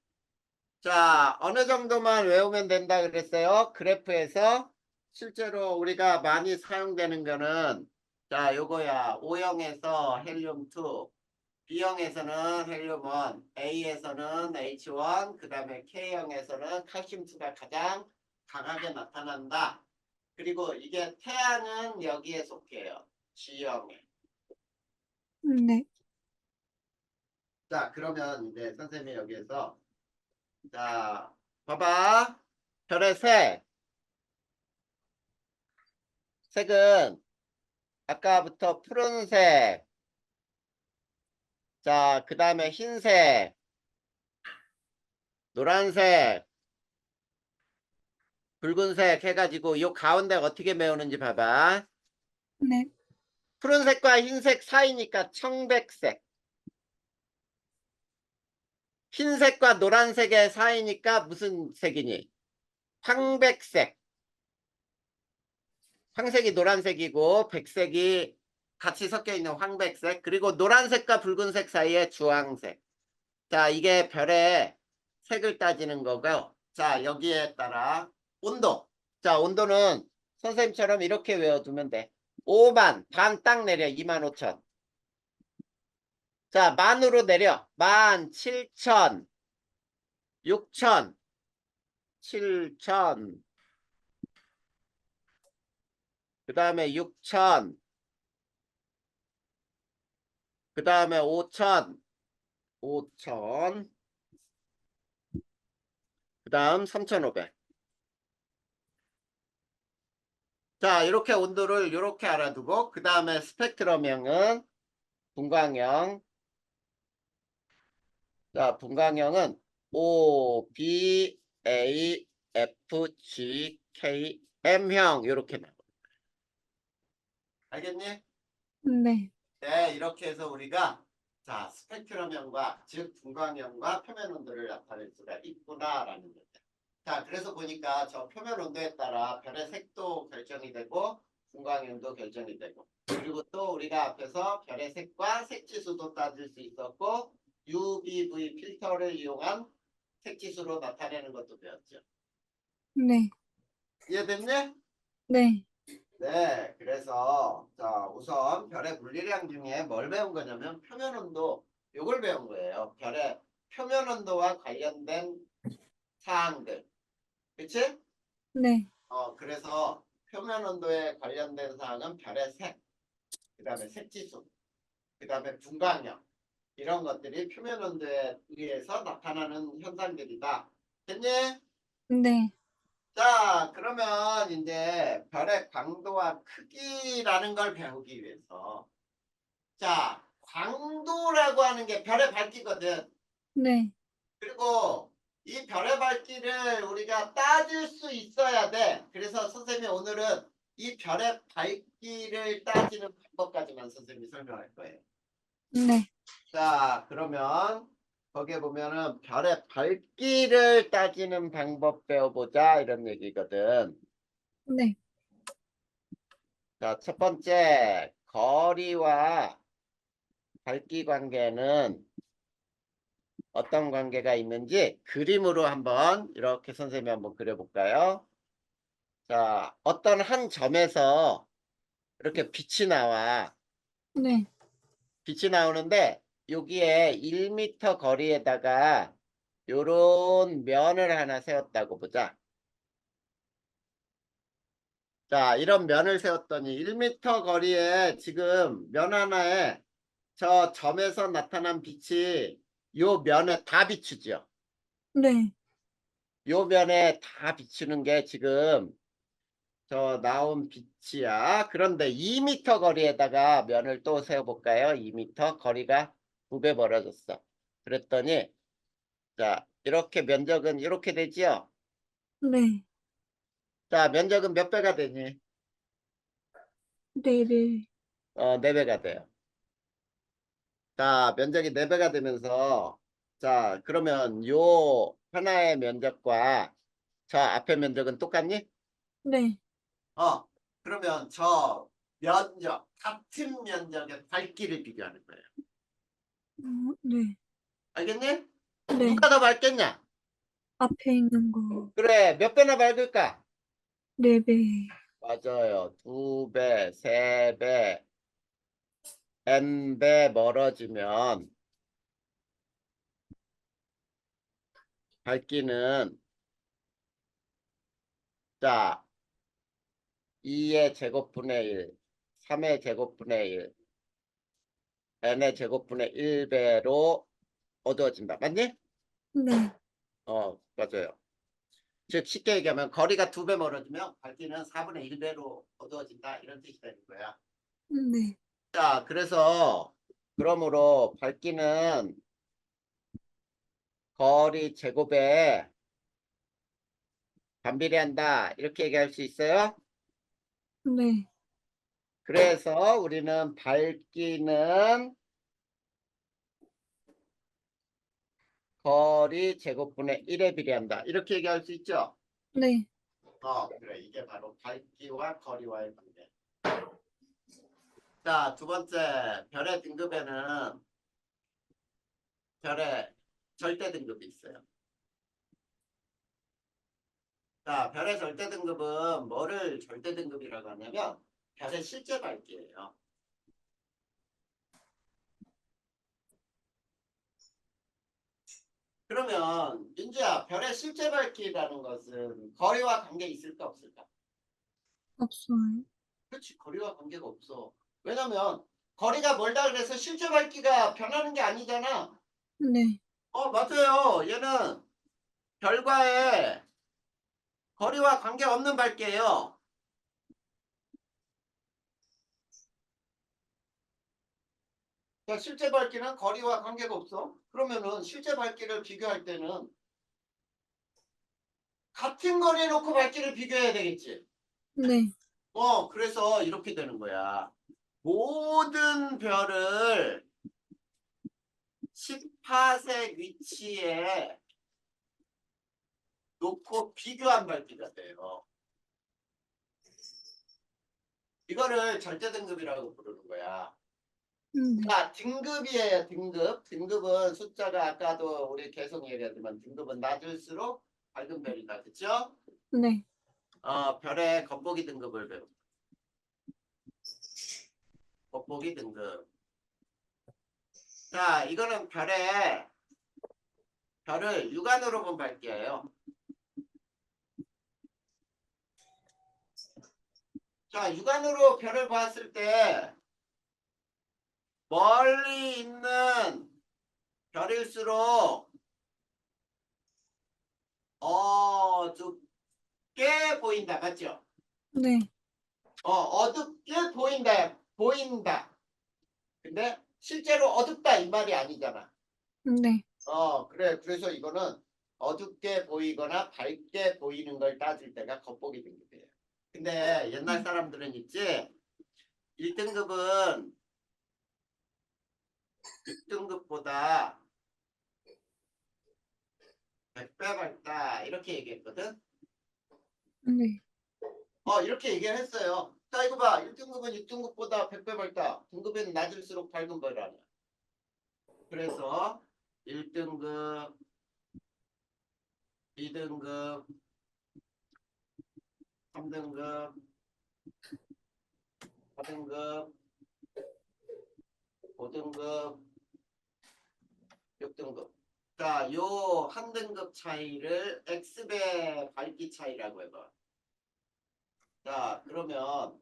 자, 어느 정도만 외우면 된다 그랬어요? 그래프에서 실제로 우리가 많이 사용되는 거는 자, 요거야. O형에서 헬륨2, B형에서는 헬륨1, A에서는 H1, 그 다음에 K형에서는 칼슘2가 가장 강하게 나타난다. 그리고 이게 태양은 여기에 속해요. G형에. 네. 자, 그러면 이제 선생님이 여기에서 자, 봐봐. 별의 색은 아까부터 푸른색, 자, 그 다음에 흰색, 노란색, 붉은색 해가지고 요 가운데 어떻게 메우는지 봐봐. 네. 푸른색과 흰색 사이니까 청백색. 흰색과 노란색의 사이니까 무슨 색이니? 황백색. 황색이 노란색이고 백색이 같이 섞여 있는 황백색. 그리고 노란색과 붉은색 사이에 주황색. 자, 이게 별의 색을 따지는 거고요. 자, 여기에 따라 온도. 자, 온도는 선생님처럼 이렇게 외워두면 돼. 5만, 반 딱 내려. 25,000. 자, 만으로 내려. 17,000, 6,000, 7,000, 그 다음에 6,000, 그 다음에 5,000, 5,000, 그 다음 3,500. 자, 이렇게 온도를 이렇게 알아두고 그 다음에 스펙트럼형은 분광형. 자, 분광형은 O, B, A, F, G, K, M형 이렇게 나와. 알겠니? 네. 네, 이렇게 해서 우리가 자, 스펙트럼형과 즉 분광형과 표면 온도를 나타낼 수가 있구나라는 거죠. 자, 그래서 보니까 저 표면 온도에 따라 별의 색도 결정이 되고 분광형도 결정이 되고. 그리고 또 우리가 앞에서 별의 색과 색지수도 따질 수 있었고 UVV 필터를 이용한 색지수로 나타내는 것도 배웠죠. 네. 이해됐니? 네. 네, 그래서 자 우선 별의 물리량 중에 뭘 배운 거냐면 표면 온도 요걸 배운 거예요. 별의 표면 온도와 관련된 사항들, 그치? 네. 그래서 표면 온도에 관련된 사항은 별의 색, 그 다음에 색지수, 그 다음에 분광형 이런 것들이 표면 온도에 의해서 나타나는 현상들이다. 됐니? 네. 자, 그러면 이제 별의 광도와 크기라는 걸 배우기 위해서 자, 광도라고 하는 게 별의 밝기거든. 네. 그리고 이 별의 밝기를 우리가 따질 수 있어야 돼. 그래서 선생님이 오늘은 이 별의 밝기를 따지는 방법까지만 선생님이 설명할 거예요. 네. 자, 그러면 거기에 보면은 별의 밝기를 따지는 방법 배워보자 이런 얘기거든. 네. 자, 첫 번째 거리와 밝기 관계는 어떤 관계가 있는지 그림으로 한번 이렇게 선생님이 한번 그려볼까요? 자, 어떤 한 점에서 이렇게 빛이 나와. 네. 빛이 나오는데 여기에 1m 거리에다가 요런 면을 하나 세웠다고 보자. 자, 이런 면을 세웠더니 1m 거리에 지금 면 하나에 저 점에서 나타난 빛이 요 면에 다 비추죠. 네. 요 면에 다 비추는 게 지금 저 나온 빛이야. 그런데 2m 거리에다가 면을 또 세워볼까요? 2m 거리가 2배 멀어졌어. 그랬더니 자 이렇게 면적은 이렇게 되지요. 네. 자 면적은 몇 배가 되니? 네. 네. 4배가 돼요. 자 면적이 4배가 되면서 자 그러면 요 하나의 면적과 저 앞의 면적은 똑같니? 네. 어 그러면 저 면적 같은 면적의 밝기를 비교하는 거예요. 네. 알겠니? 네. 누가 더 밝겠냐? 앞에 있는 거. 그래 몇 배나 밝을까? 네 배. 맞아요. 2배, 3배, n배 멀어지면 밝기는 자 2의 제곱분의 1, 3의 제곱분의 1, n의 제곱분의 1배로 어두워진다. 맞니? 네. 맞아요. 즉 쉽게 얘기하면 거리가 2배 멀어지면 밝기는 4분의 1배로 어두워진다. 이런 뜻이 되는 거야. 네. 자, 그래서 그러므로 밝기는 거리 제곱에 반비례한다. 이렇게 얘기할 수 있어요. 네. 그래서 우리는 밝기는 거리 제곱분의 1에 비례한다. 이렇게 얘기할 수 있죠. 네. 그래. 이게 바로 밝기와 거리와의 관계. 자, 두 번째 별의 등급에는 별의 절대 등급이 있어요. 자, 별의 절대 등급은 뭐를 절대 등급이라고 하냐면 별의 실제 밝기예요. 그러면 윤주야, 별의 실제 밝기라는 것은 거리와 관계 있을까 없을까? 없어요. 그렇지, 거리와 관계가 없어. 왜냐면 거리가 멀다 그래서 실제 밝기가 변하는 게 아니잖아. 네. 맞아요. 얘는 별과의 거리와 관계없는 밝기예요. 그러니까 실제 밝기는 거리와 관계가 없어. 그러면은 실제 밝기를 비교할 때는 같은 거리에 놓고 밝기를 비교해야 되겠지. 네. 그래서 이렇게 되는 거야. 모든 별을 10파색 위치에 놓고 비교한 밝기가 돼요. 이거를 절대 등급이라고 부르는 거야. 네. 자, 등급이에요. 등급. 등급은 숫자가 아까도 우리 계속 얘기하지만 등급은 낮을수록 밝은 별이다. 그쵸? 네. 별의 겉보기 등급을 배우. 겉보기 등급. 자, 이거는 별을 육안으로 본 밝기예요. 자, 육안으로 별을 봤을 때 멀리 있는 별일수록 어둡게 보인다. 맞죠? 네. 어둡게 보인다. 근데 실제로 어둡다 이 말이 아니잖아. 네. 그래. 그래서 이거는 어둡게 보이거나 밝게 보이는 걸 따질 때가 겉보기 등급이에요. 근데 옛날 사람들은 있지. 1등급은 6등급보다 100배 밝다 이렇게 얘기했거든. 네. 이렇게 얘기를 했어요. 자, 이거 봐. 1등급은 6등급보다 100배 밝다. 등급은 낮을수록 밝은 별 아니야. 그래서 1등급, 2등급, 3등급, 4등급, 5등급, 6등급. 자, 요 한 등급 차이를 X배 밝기 차이라고 해봐. 자, 그러면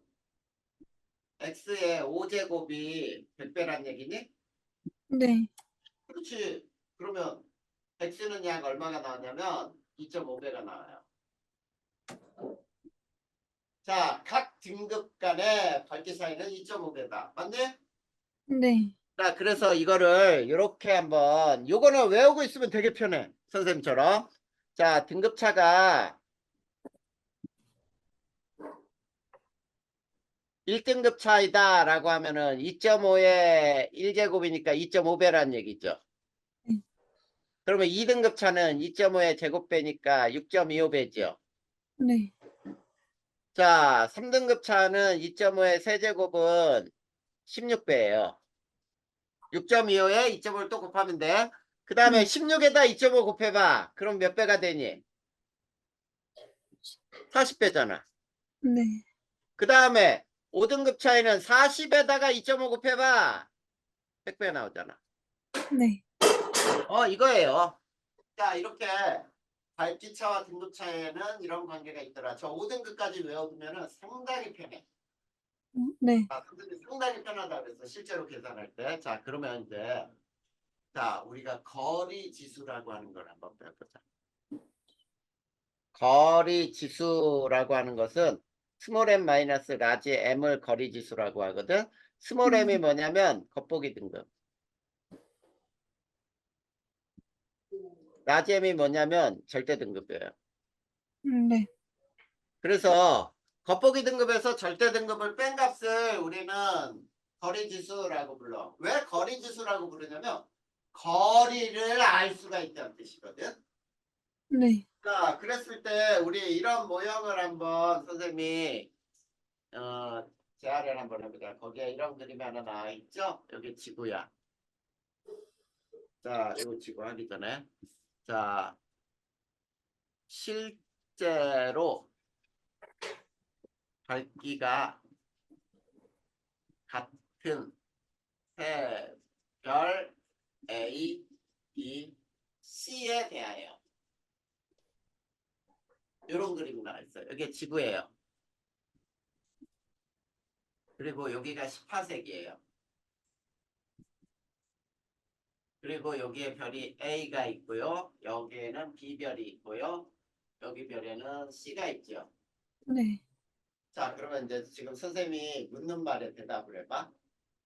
X의 5제곱이 100배란 얘기니? 네. 그렇지. 그러면 X는 약 얼마가 나왔냐면 2.5배가 나와요. 자, 각 등급 간의 밝기 차이는 2.5배다. 맞니? 네. 자, 그래서 이거를 이렇게 한번 요거는 외우고 있으면 되게 편해. 선생님처럼. 자, 등급차가 1등급 차이다 라고 하면은 2.5에 1제곱이니까 2.5배라는 얘기죠. 네. 그러면 2등급 차는 2.5의 제곱배니까 6.25배죠. 네. 자, 3등급 차는 2.5의 세제곱은 16배예요. 6.25에 2.5를 또 곱하면 돼. 그 다음에 네. 16에다 2.5 곱해봐. 그럼 몇 배가 되니? 40배잖아. 네. 그 다음에 5등급 차이는 40에다가 2.5 곱해봐. 100배 나오잖아. 네. 이거예요. 자, 이렇게 밝기차와 등급차에는 이런 관계가 있더라. 저 5등급까지 외워두면 상당히 편해. 네. 상당히 편하다 그래서 실제로 계산할 때. 자, 그러면 이제 자, 우리가 거리 지수라고 하는 걸 한번 배워보자. 거리 지수라고 하는 것은 스몰 m 마이너스 라지 m을 거리 지수라고 하거든. 스몰 m이 뭐냐면 겉보기 등급. 라지 m이 뭐냐면 절대 등급이에요. 네. 그래서 겉보기 등급에서 절대 등급을 뺀 값을 우리는 거리 지수라고 불러. 왜 거리 지수라고 부르냐면 거리를 알 수가 있다는 뜻이거든. 네. 자, 그랬을 때 우리 이런 모형을 한번 선생님이 재활을 한번 해보자. 거기에 이런 그림이 하나 나와 있죠? 여기 지구야. 자, 이거 지구 하기 전에 자, 실제로 밝기가 같은 별 A, B, C에 대하여 이런 그림이 나와 있어요. 여기 지구예요. 그리고 여기가 18색이에요. 그리고 여기에 별이 A가 있고요. 여기에는 B별이 있고요. 여기 별에는 C가 있죠. 네. 자, 그러면 이제 지금 선생님이 묻는 말에 대답을 해봐.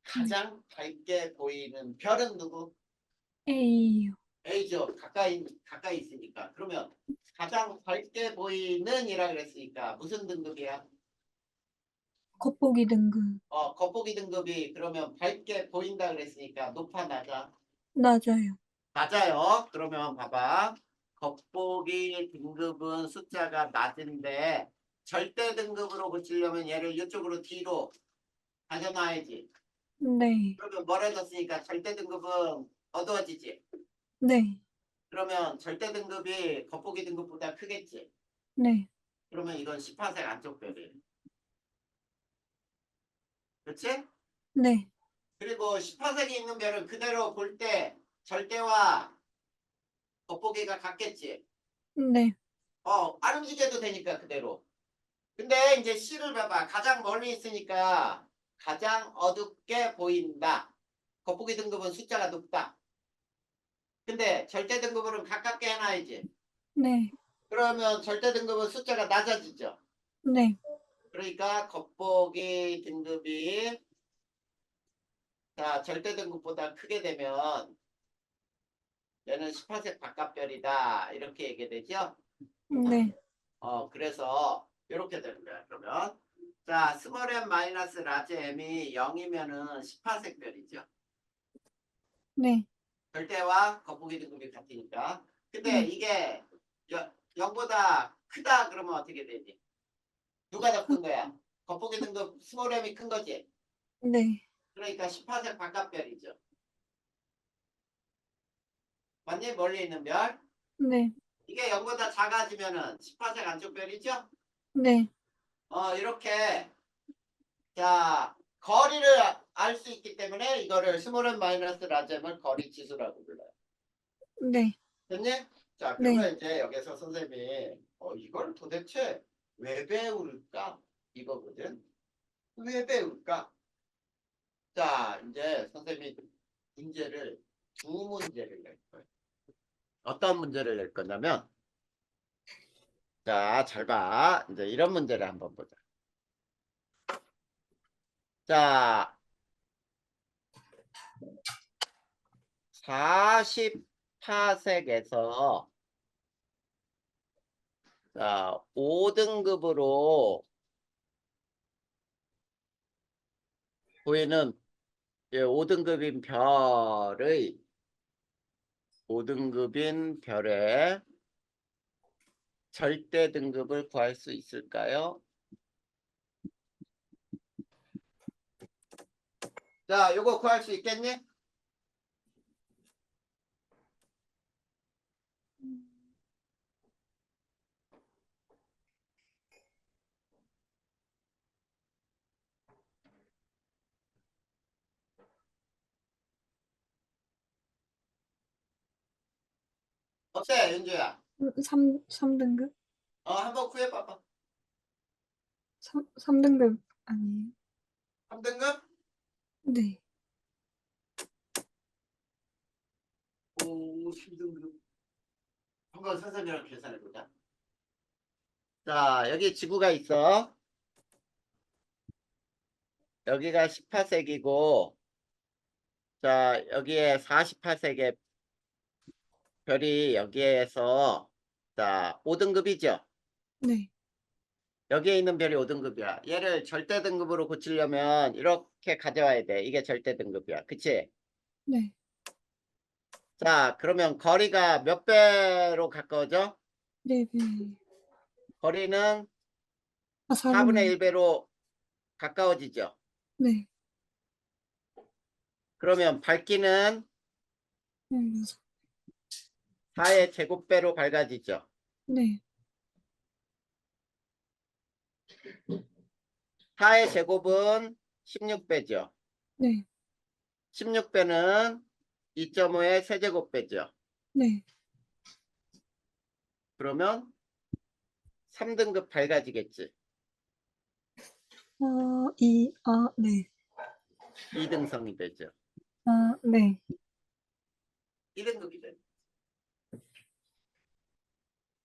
가장 밝게 보이는 별은 누구? A요. A죠. 가까이 있으니까. 그러면 가장 밝게 보이는 이라 그랬으니까 무슨 등급이야? 겉보기 등급. 겉보기 등급이 그러면 밝게 보인다 그랬으니까 높아 낮아? 낮아요. 맞아요. 그러면 봐봐. 겉보기 등급은 숫자가 낮은데 절대 등급으로 고치려면 얘를 이쪽으로 뒤로 가져놔야지. 네. 그러면 멀어졌으니까 절대 등급은 어두워지지. 네. 그러면 절대 등급이 겉보기 등급보다 크겠지. 네. 그러면 이건 10파색 안쪽 별이에요. 그렇지? 네. 그리고 10파색이 있는 별은 그대로 볼 때 절대와 겉보기가 같겠지. 네. 안 움직여도 되니까 그대로. 근데 이제 C를 봐봐. 가장 멀리 있으니까 가장 어둡게 보인다. 겉보기 등급은 숫자가 높다. 근데 절대 등급으로는 가깝게 해놔야지. 네. 그러면 절대 등급은 숫자가 낮아지죠. 네. 그러니까 겉보기 등급이 자 절대 등급보다 크게 되면 얘는 18색 바깥별이다. 이렇게 얘기되죠. 네. 그래서 이렇게 되는 거야. 그러면 자 스몰 m 마이너스 라지 m이 0이면은 18색 별이죠. 네. 절대와 겉보기 등급이 같으니까. 근데 네. 이게 0보다 크다 그러면 어떻게 되지? 누가 더 큰 거야? 겉보기 등급 스몰 m이 큰 거지. 네. 그러니까 18색 바깥별이죠. 맞니? 멀리 있는 별. 네. 이게 0보다 작아지면은 18색 안쪽 별이죠. 네. 이렇게 자 거리를 알 수 있기 때문에 이거를 스몰 m 마이너스 라지 m을 거리 지수라고 불러요. 네. 됐니? 자, 네. 그러면 이제 여기서 선생님이 이걸 도대체 왜 배울까? 이거거든. 왜 배울까? 자, 이제 선생님이 문제를 두 문제를 낼 거예요. 어떤 문제를 낼 거냐면, 자, 잘 봐. 이제 이런 문제를 한번 보자. 자, 40파색에서 자, 5등급으로 보이는 5등급인 별의 5등급인 별의 절대 등급을 구할 수 있을까요? 자, 요거 구할 수 있겠니? 어때, 윤주야? 3등급? 한번 구해봐봐. 3등급 아니에요? 3등급? 네. 오, 3등급. 한번 선생님이랑 계산해보자. 자, 여기 지구가 있어. 여기가 18색이고, 자, 여기에 48색의 별이 여기에서, 자, 5등급이죠? 네. 여기에 있는 별이 5등급이야. 얘를 절대 등급으로 고치려면 이렇게 가져와야 돼. 이게 절대 등급이야. 그치? 네. 자, 그러면 거리가 몇 배로 가까워져? 4배. 거리는 아, 4분의 4분의 1배로 가까워지죠. 네. 그러면 밝기는 16. 4의 제곱배로 밝아지죠. 네. 4의 제곱은 16배죠. 네. 16배는 2.5의 세제곱배죠. 네. 그러면 3등급 밝아지겠지. 네. 2등성이 되죠. 네. 2등급이 되죠.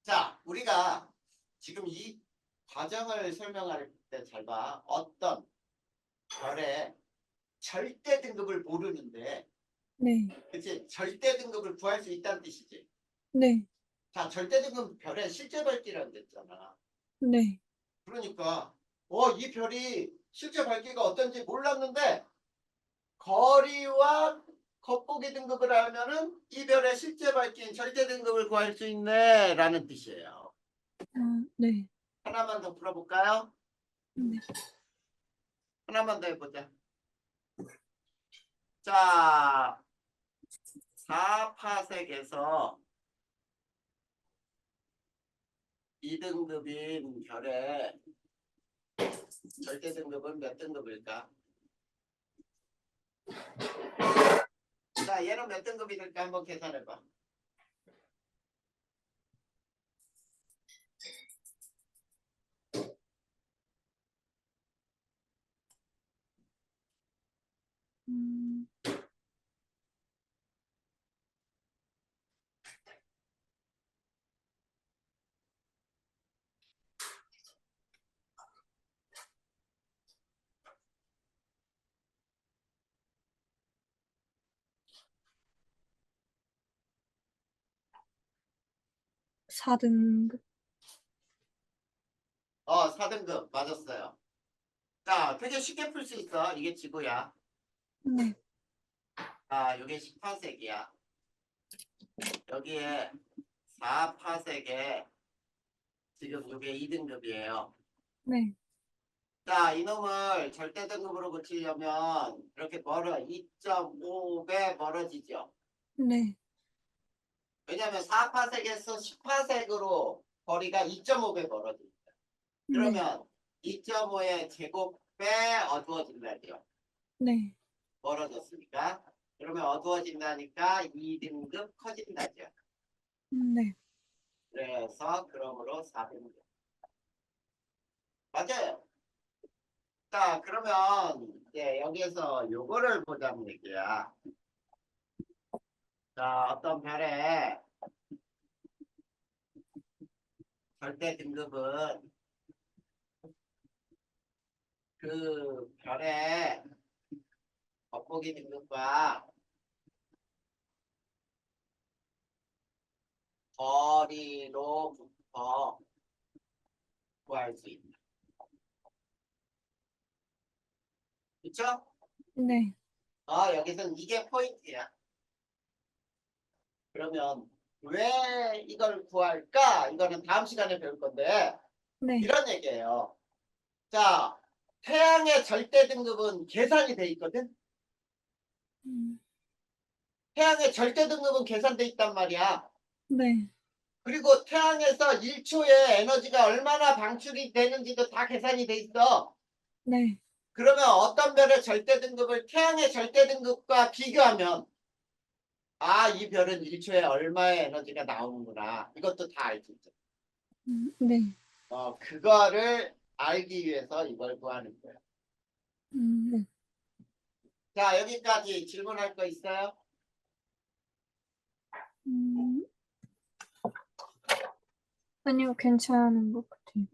자, 우리가 지금 이 과정을 설명할 때 잘 봐. 어떤 별의 절대 등급을 모르는데, 네. 그치? 절대 등급을 구할 수 있다는 뜻이지. 네. 자, 절대 등급 별의 실제 밝기라는 게 있잖아. 네. 그러니까, 이 별이 실제 밝기가 어떤지 몰랐는데, 거리와 겉보기 등급을 알면은 이 별의 실제 밝기인 절대 등급을 구할 수 있네, 라는 뜻이에요. 네. 하나만 더 풀어볼까요? 네. 하나만 더 해보자. 자, 4파색에서 2등급인 별의 절대 등급은 몇 등급일까? 자, 얘는 몇 등급이 될까 한번 계산해봐. 음, 4등급. 4등급 맞았어요. 자, 되게 쉽게 풀 수 있어. 이게 지구야. 네. 아, 이게 10파색이야. 여기에 4파색에 지금 이게 2등급이에요. 네. 자, 이놈을 절대 등급으로 고치려면 이렇게 2.5배 멀어지죠. 네. 왜냐하면 4파색에서 10파색으로 거리가 2.5배 멀어집니다. 네. 그러면 2.5의 제곱배 어두워진다죠. 네. 멀어졌으니까. 그러면 어두워진다니까 2등급 커진다죠. 네. 그래서 그러므로 4등급. 맞아요. 자, 그러면 이제 여기에서 요거를 보자는 얘기야. 자, 어떤 별의 절대 등급은 그 별의 겉보기 등급과 거리로부터 구할 수 있다. 그쵸? 네. 여기서는 이게 포인트야. 그러면 왜 이걸 구할까? 이거는 다음 시간에 배울 건데 네. 이런 얘기예요. 자, 태양의 절대 등급은 계산이 돼 있거든. 음, 태양의 절대 등급은 계산돼 있단 말이야. 네. 그리고 태양에서 1초에 에너지가 얼마나 방출이 되는지도 다 계산이 돼 있어. 네. 그러면 어떤 별의 절대 등급을 태양의 절대 등급과 비교하면 이 별은 1초에 얼마의 에너지가 나오는구나. 이것도 다 알 수 있죠. 네. 그거를 알기 위해서 이걸 구하는 거예요. 네. 자, 여기까지 질문할 거 있어요? 음, 아니요, 괜찮은 것